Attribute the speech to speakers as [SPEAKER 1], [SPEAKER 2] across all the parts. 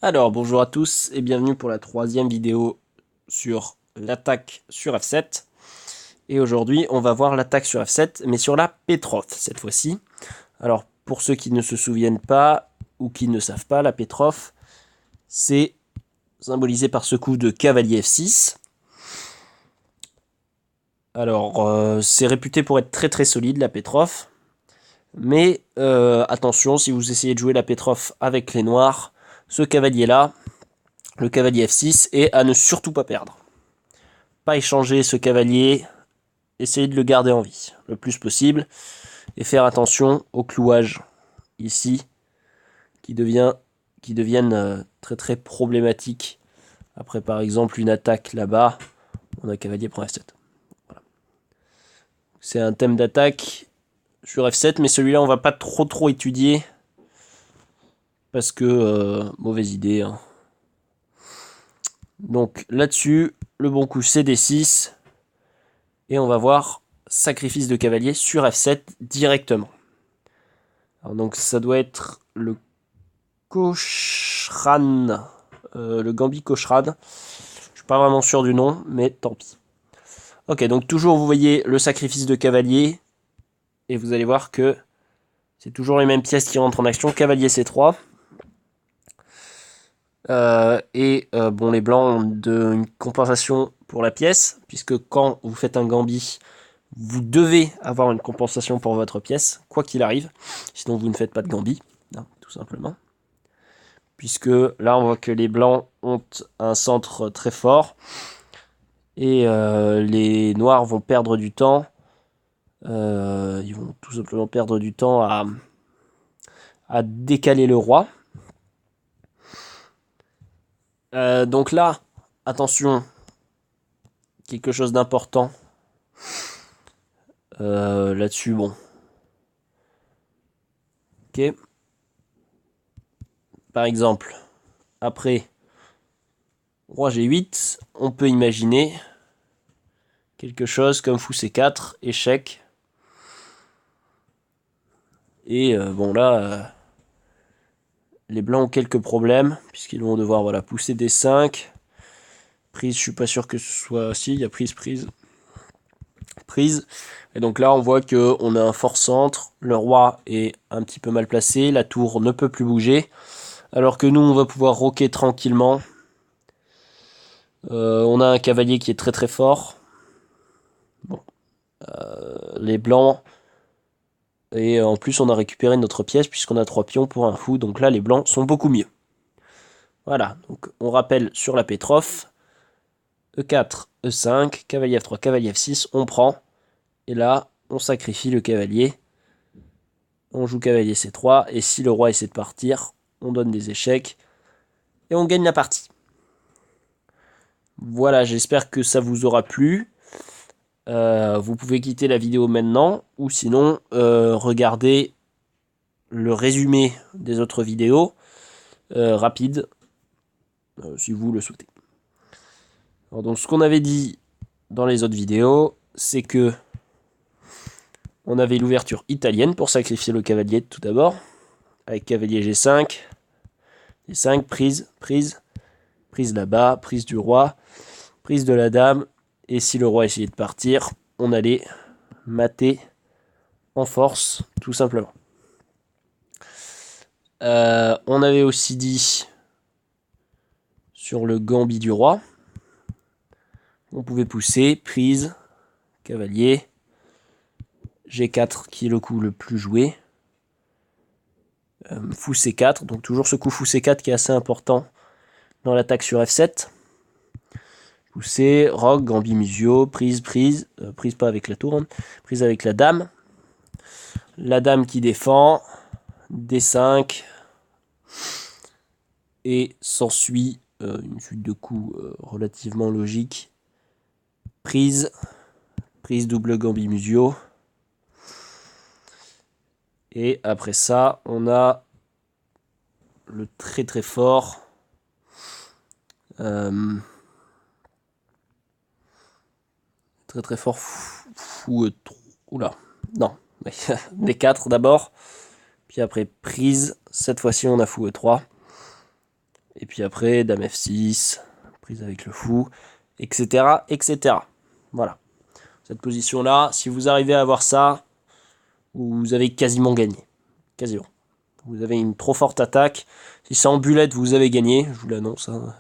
[SPEAKER 1] Alors, bonjour à tous et bienvenue pour la troisième vidéo sur l'attaque sur F7. Et aujourd'hui, on va voir l'attaque sur F7, mais sur la Petrov cette fois-ci. Alors, pour ceux qui ne se souviennent pas ou qui ne savent pas, la Petrov, c'est symbolisé par ce coup de cavalier F6. Alors, c'est réputé pour être très très solide, la Petrov. Mais attention, si vous essayez de jouer la Petrov avec les noirs, ce cavalier-là, le cavalier F6, est à ne surtout pas perdre. Pas échanger ce cavalier, essayer de le garder en vie le plus possible et faire attention au clouage ici qui deviennent très très problématiques. Après par exemple une attaque là-bas, on a cavalier prend F7. Voilà. C'est un thème d'attaque sur F7, mais celui-là on va pas trop étudier parce que mauvaise idée. Hein. Donc là-dessus, le bon coup c'est D6 et on va voir sacrifice de cavalier sur F7 directement. Alors donc ça doit être le Kochran, le Gambit Kochran. Je suis pas vraiment sûr du nom, mais tant pis. Ok, donc toujours vous voyez le sacrifice de cavalier, et vous allez voir que c'est toujours les mêmes pièces qui rentrent en action. Cavalier C3. Bon, les blancs ont une compensation pour la pièce, puisque quand vous faites un gambit, vous devez avoir une compensation pour votre pièce, quoi qu'il arrive. Sinon, vous ne faites pas de gambit, hein, tout simplement. Puisque là, on voit que les blancs ont un centre très fort, et les noirs vont perdre du temps. Ils vont tout simplement perdre du temps à décaler le roi. Donc là, attention, quelque chose d'important là-dessus, bon. Ok. Par exemple, après roi G8, on peut imaginer quelque chose comme fou C4, échec. Et bon là, les blancs ont quelques problèmes, puisqu'ils vont devoir voilà, pousser des 5. Prise, je suis pas sûr que ce soit... Si, il y a prise. Et donc là, on voit qu'on a un fort centre. Le roi est un petit peu mal placé. La tour ne peut plus bouger. Alors que nous, on va pouvoir roquer tranquillement. On a un cavalier qui est très très fort. Bon. Les blancs... Et en plus, on a récupéré notre pièce puisqu'on a 3 pions pour un fou. Donc là, les blancs sont beaucoup mieux. Voilà. Donc on rappelle sur la Petrov. E4, E5, cavalier F3, cavalier F6. On prend. Et là, on sacrifie le cavalier. On joue cavalier C3. Et si le roi essaie de partir, on donne des échecs. Et on gagne la partie. Voilà, j'espère que ça vous aura plu. Vous pouvez quitter la vidéo maintenant. Ou sinon, regardez le résumé des autres vidéos. Rapide, si vous le souhaitez. Alors, donc ce qu'on avait dit dans les autres vidéos, c'est que on avait l'ouverture italienne pour sacrifier le cavalier tout d'abord. Avec cavalier G5. G5, prise là-bas, prise du roi, prise de la dame. Et si le roi essayait de partir, on allait mater en force, tout simplement. On avait aussi dit sur le gambit du roi, on pouvait pousser, prise, cavalier, G4 qui est le coup le plus joué. Fou C4, donc toujours ce coup fou C4 qui est assez important dans l'attaque sur F7. Pousser, roc, gambit musio, prise pas avec la tour, hein, prise avec la dame. La dame qui défend, D5, et s'ensuit une suite de coups relativement logique. Prise double gambit musio. Et après ça, on a le très très fort très fort fou oula, non, D4 d'abord. Puis après prise, cette fois-ci on a fou E3. Et puis après, dame F6, prise avec le fou, etc. etc. Voilà. Cette position-là, si vous arrivez à avoir ça, vous avez quasiment gagné. Quasiment. Vous avez une trop forte attaque. Si c'est en bullet, vous avez gagné, je vous l'annonce. Hein.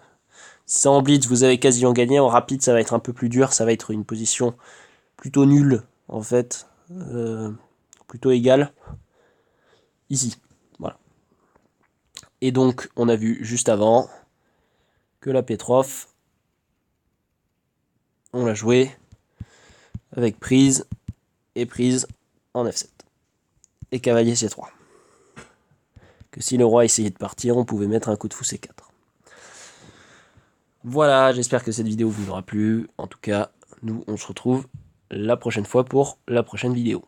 [SPEAKER 1] Si c'est en blitz, vous avez quasiment gagné. En rapide, ça va être un peu plus dur. Ça va être une position plutôt nulle, en fait. Plutôt égale. Ici. Voilà. Et donc, on a vu juste avant que la Petrov, on l'a joué avec prise et prise en F7. Et cavalier C3. Que si le roi essayait de partir, on pouvait mettre un coup de fou C4. Voilà, j'espère que cette vidéo vous aura plu. En tout cas, nous, on se retrouve la prochaine fois pour la prochaine vidéo.